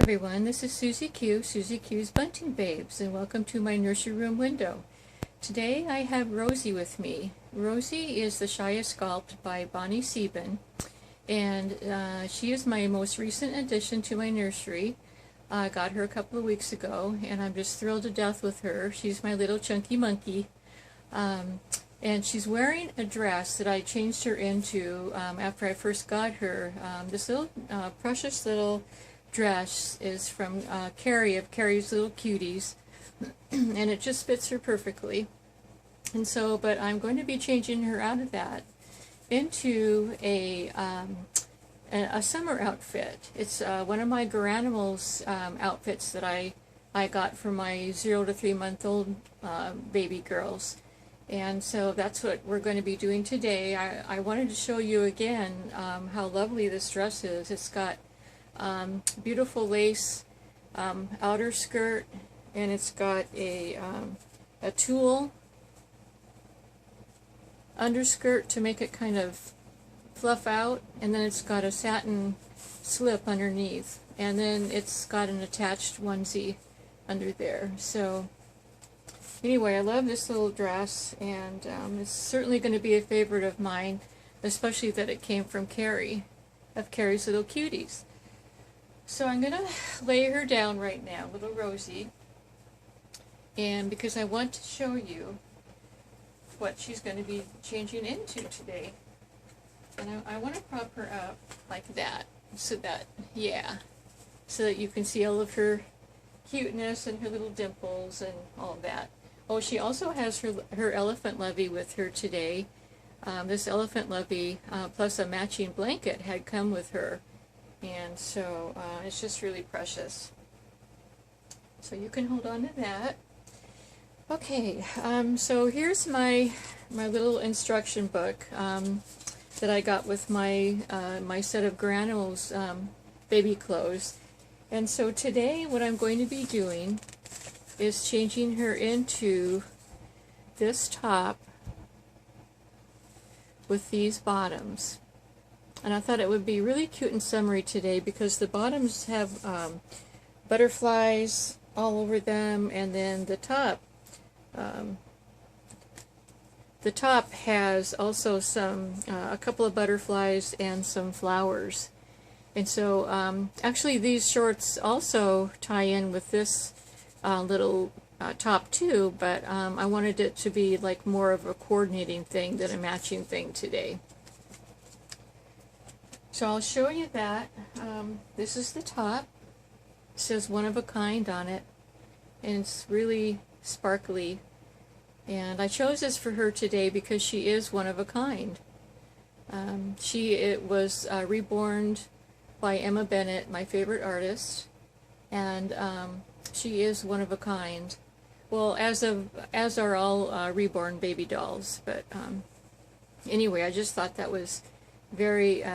everyone, this is Susie Q's Bunting Babes, and welcome to my nursery room window. Today I have Rosie with me. Rosie is the Shaya Sculpt by Sieben, and she is my most recent addition to my nursery. I got her a couple of weeks ago, and I'm just thrilled to death with her. She's my little chunky monkey. And she's wearing a dress that I changed her into after I first got her. This little precious little dress is from Carrie of Carrie's Little Cuties, and it just fits her perfectly. And so, but I'm going to be changing her out of that into a summer outfit. It's one of my Garanimals outfits that I got for my 0 to 3 month old baby girls. And so that's what we're going to be doing today. I wanted to show you again how lovely this dress is. It's got beautiful lace outer skirt, and it's got a tulle underskirt to make it kind of fluff out, and then it's got a satin slip underneath, and then it's got an attached onesie under there. So anyway, I love this little dress, and it's certainly going to be a favorite of mine, especially that it came from Carrie of Carrie's Little Cuties. So I'm going to lay her down right now, little Rosie, and because I want to show you what she's going to be changing into today. And I want to prop her up like that, so that, so that you can see all of her cuteness and her little dimples and all of that. Oh, she also has her elephant lovey with her today. This elephant lovey plus a matching blanket had come with her. And so it's just really precious. So you can hold on to that. Okay, so here's my little instruction book that I got with my my set of Garanimals baby clothes. And so today what I'm going to be doing is changing her into this top with these bottoms. And I thought it would be really cute and summery today because the bottoms have butterflies all over them, and then the top has also some a couple of butterflies and some flowers. And so actually these shorts also tie in with this little top too, but I wanted it to be like more of a coordinating thing than a matching thing today. So I'll show you that. This is the top. It says one of a kind on it, and it's really sparkly. And I chose this for her today because she is one of a kind. It was reborned by Emma Bennett, my favorite artist, and she is one of a kind. Well, as are all reborn baby dolls. But anyway, I just thought that was very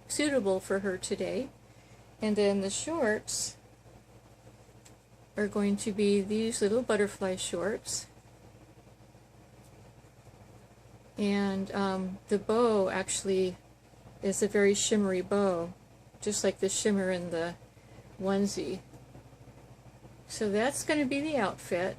suitable for her today. And then the shorts are going to be these little butterfly shorts, and the bow actually is a very shimmery bow, just like the shimmer in the onesie. So that's going to be the outfit.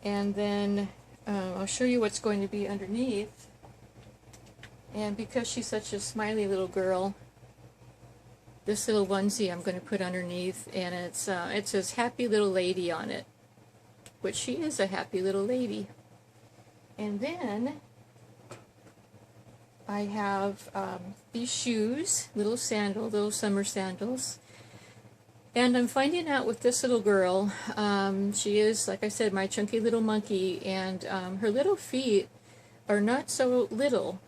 And then I'll show you what's going to be underneath. And because she's such a smiley little girl, this little onesie I'm going to put underneath, and it says happy little lady on it, which she is a happy little lady. And then I have these shoes, little summer sandals. And I'm finding out with this little girl, she is, like I said, my chunky little monkey, and her little feet are not so little.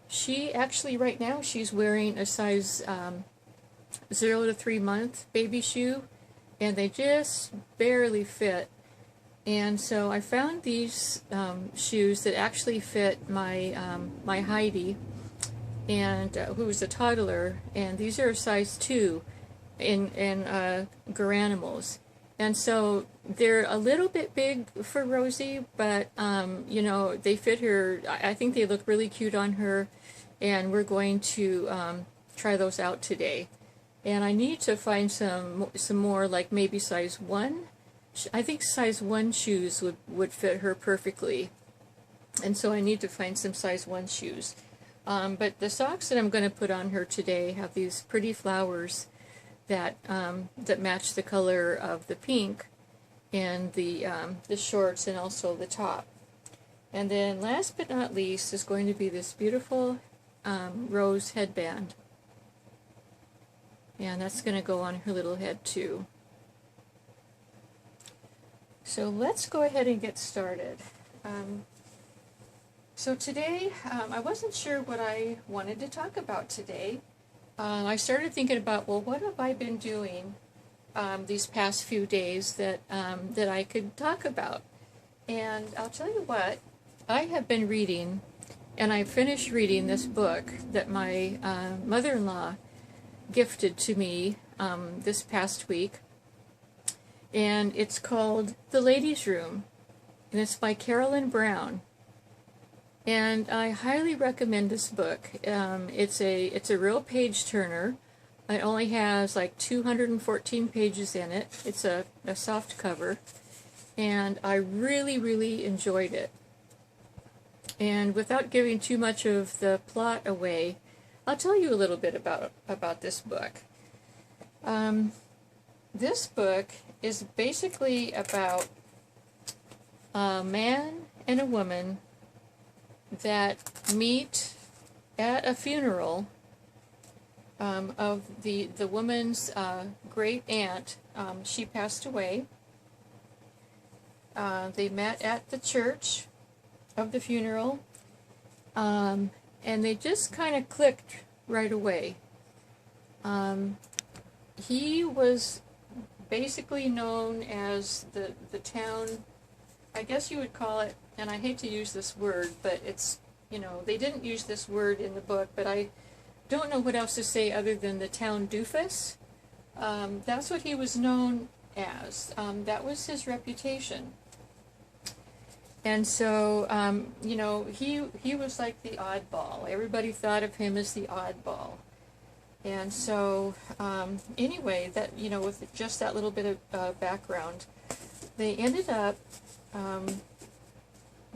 She actually, right now, she's wearing a size 0 to 3 month baby shoe, and they just barely fit. And so I found these shoes that actually fit my my Heidi, and who's a toddler, and these are a size 2 in Garanimals. And so they're a little bit big for Rosie, but you know, they fit her. I think they look really cute on her, and we're going to try those out today. And I need to find some more, like maybe size 1. I think size 1 shoes would fit her perfectly. And so I need to find some size 1 shoes. But the socks that I'm going to put on her today have these pretty flowers that that match the color of the pink and the shorts and also the top. And then last but not least is going to be this beautiful rose headband. And that's going to go on her little head too. So let's go ahead and get started. So today, I wasn't sure what I wanted to talk about today. I started thinking about, well, what have I been doing these past few days that I could talk about? And I'll tell you what, I have been reading, and I finished reading this book that my mother-in-law gifted to me this past week, and it's called The Ladies' Room, and it's by Carolyn Brown. And I highly recommend this book. It's a real page turner. It only has like 214 pages in it. It's a soft cover, and I really enjoyed it. And without giving too much of the plot away, I'll tell you a little bit about this book. This book is basically about a man and a woman that meet at a funeral of the woman's great aunt. She passed away. They met at the church of the funeral, and they just kind of clicked right away. He was basically known as the town, I guess you would call it, and I hate to use this word, but it's, you know, they didn't use this word in the book, but I don't know what else to say other than the town doofus. That's what he was known as. That was his reputation. And so, you know, he was like the oddball. Everybody thought of him as the oddball. And so, anyway, that, you know, with just that little bit of background, they ended up,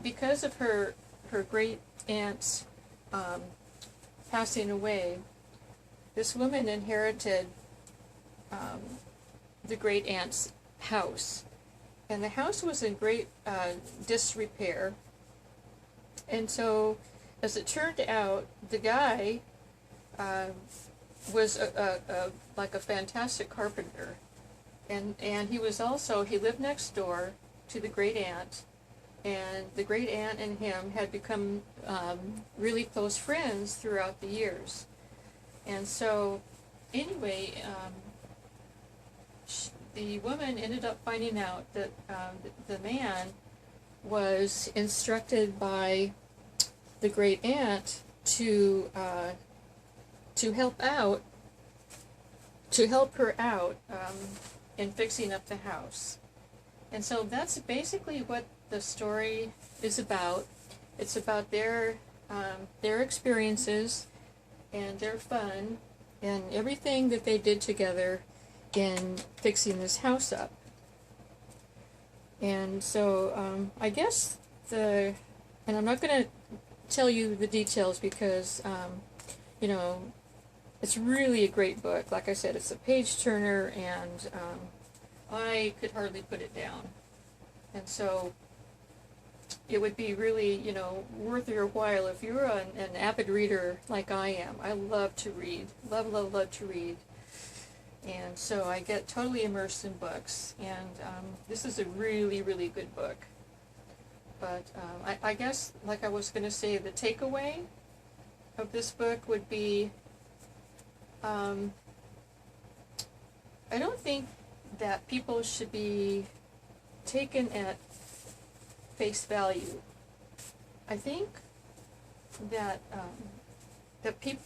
because of her great aunt's passing away, this woman inherited the great aunt's house. And the house was in great disrepair. And so, as it turned out, the guy was like a fantastic carpenter. And he was also, he lived next door to the great aunt. And the great aunt and him had become really close friends throughout the years. And so, anyway, the woman ended up finding out that the man was instructed by the great aunt to help her out in fixing up the house. And so that's basically what the story is about. It's about their experiences and their fun and everything that they did together in fixing this house up. And so I guess and I'm not going to tell you the details because you know, it's really a great book. Like I said, it's a page turner, and I could hardly put it down. And so it would be really, you know, worth your while if you're an avid reader like I am. I love to read, love to read. And so I get totally immersed in books, and this is a really good book. But I guess, like I was going to say, the takeaway of this book would be, I don't think that people should be taken at face value. I think that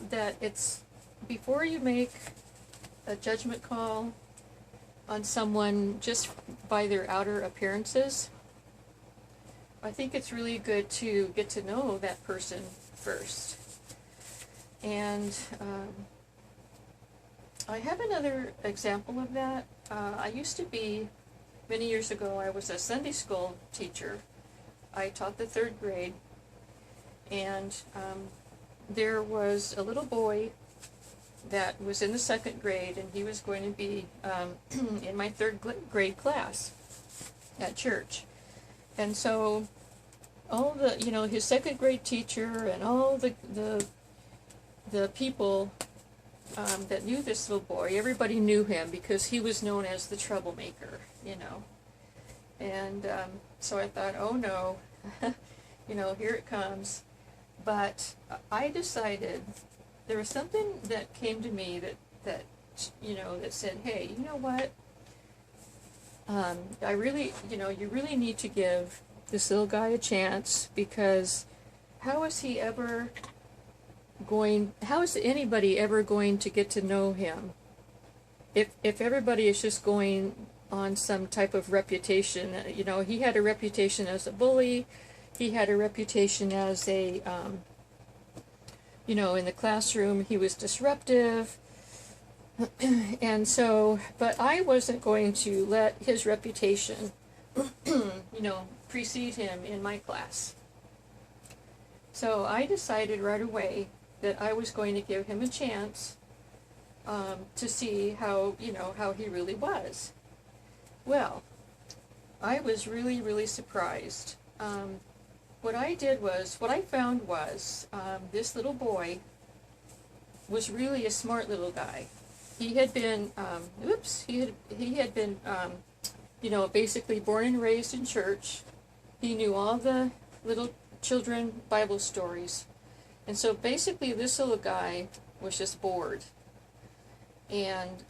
that it's, before you make a judgment call on someone just by their outer appearances, I think it's really good to get to know that person first. And I have another example of that. I used to be, many years ago, I was a Sunday school teacher. I taught the 3rd grade, and there was a little boy that was in the 2nd grade, and he was going to be in my 3rd grade class at church. And so all the, his 2nd grade teacher and all the people that knew this little boy, everybody knew him because he was known as the troublemaker, And so I thought, oh no, here it comes. But I decided, there was something that came to me that said, hey, you know what? I really, you really need to give this little guy a chance, because how is anybody ever going to get to know him if everybody is just going on some type of reputation? He had a reputation as a bully. He had a reputation as a, in the classroom he was disruptive. And so, but I wasn't going to let his reputation, precede him in my class. So I decided right away that I was going to give him a chance to see how he really was. Well, I was really, really surprised. What I found was this little boy was really a smart little guy. He had been, he had been, basically born and raised in church. He knew all the little children Bible stories. And so basically this little guy was just bored. And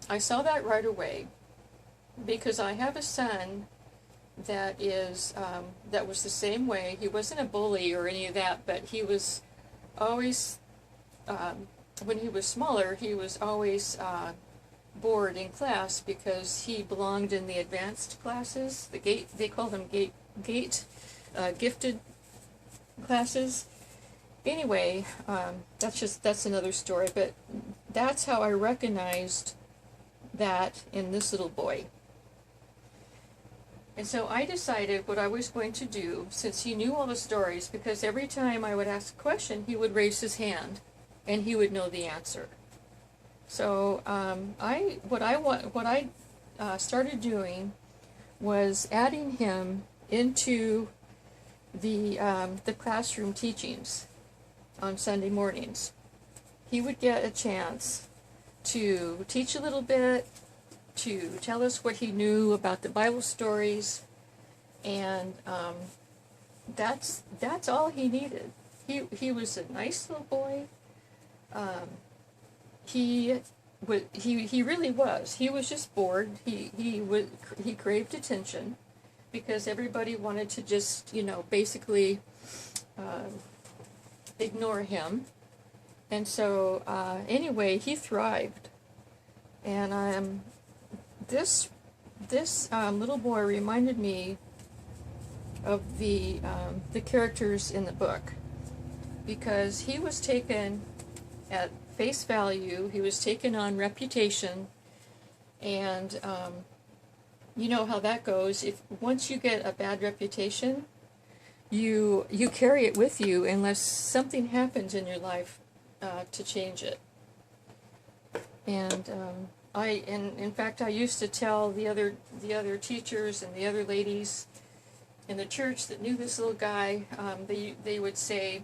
I saw that right away, because I have a son that was the same way. He wasn't a bully or any of that, but he was always, when he was smaller, he was always bored in class because he belonged in the advanced classes. They call them gifted classes. Anyway, that's another story, but that's how I recognized that in this little boy. And so I decided what I was going to do, since he knew all the stories, because every time I would ask a question, he would raise his hand, and he would know the answer. So what I started doing was adding him into the classroom teachings on Sunday mornings. He would get a chance to teach a little bit, to tell us what he knew about the Bible stories, and that's all he needed. He was a nice little boy. He really was. He was just bored. He craved attention because everybody wanted to just basically ignore him. And so anyway, he thrived. And this little boy reminded me of the characters in the book, because he was taken at face value. He was taken on reputation, and you know how that goes. If once you get a bad reputation, you carry it with you unless something happens in your life to change it. And in fact, I used to tell the other teachers and the other ladies in the church that knew this little guy. They would say,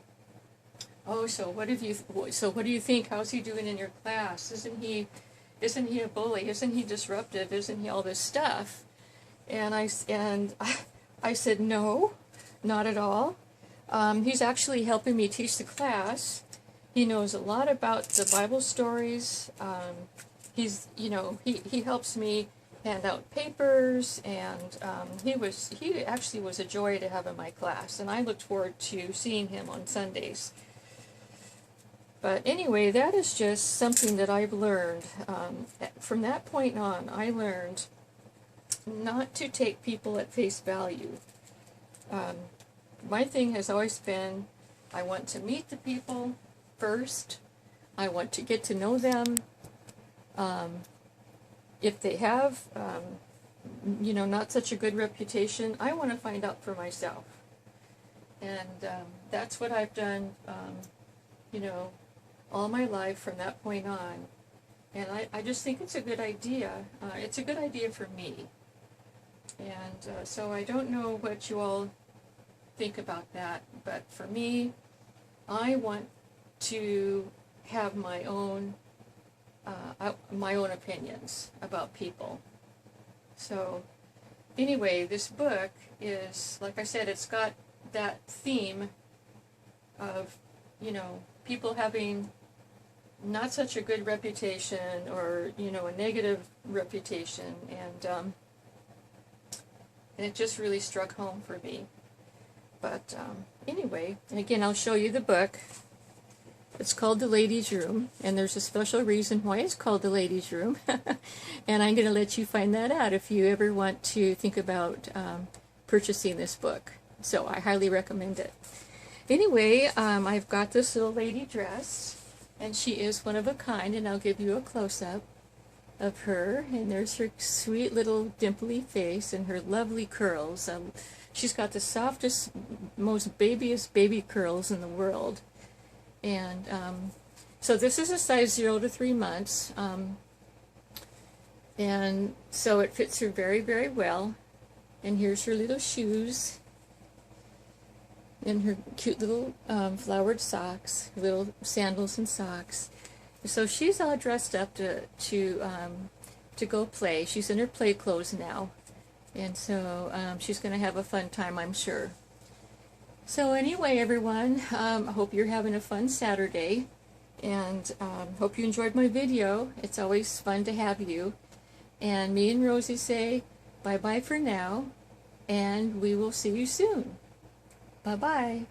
"Oh, so what do you think? How's he doing in your class? Isn't he a bully? Isn't he disruptive? Isn't he all this stuff?" And I said, "No, not at all. He's actually helping me teach the class. He knows a lot about the Bible stories. He helps me hand out papers, and he actually was a joy to have in my class, and I looked forward to seeing him on Sundays." But anyway, that is just something that I've learned. From that point on, I learned not to take people at face value. My thing has always been, I want to meet the people first. I want to get to know them. If they have, you know, not such a good reputation, I want to find out for myself. And that's what I've done, you know, all my life from that point on. And I just think it's a good idea. It's a good idea for me. And so I don't know what you all think about that, but for me, I want to have my own opinions about people. So anyway, this book is, like I said, it's got that theme of, you know, people having not such a good reputation, or, you know, a negative reputation, and it just really struck home for me. But anyway, and again, I'll show you the book. It's called The Ladies' Room, and there's a special reason why it's called The Ladies' Room. And I'm going to let you find that out if you ever want to think about purchasing this book. So I highly recommend it. Anyway, I've got this little lady dressed, and she is one of a kind, and I'll give you a close-up of her. And there's her sweet little dimply face and her lovely curls. She's got the softest, most babyest baby curls in the world. And so this is a size 0 to 3 months, and so it fits her very, very well. And here's her little shoes, and her cute little flowered socks, little sandals and socks. So she's all dressed up to go play. She's in her play clothes now, and so she's going to have a fun time, I'm sure. So anyway, everyone, I hope you're having a fun Saturday, and hope you enjoyed my video. It's always fun to have you. And me and Rosie say bye-bye for now, and we will see you soon. Bye-bye.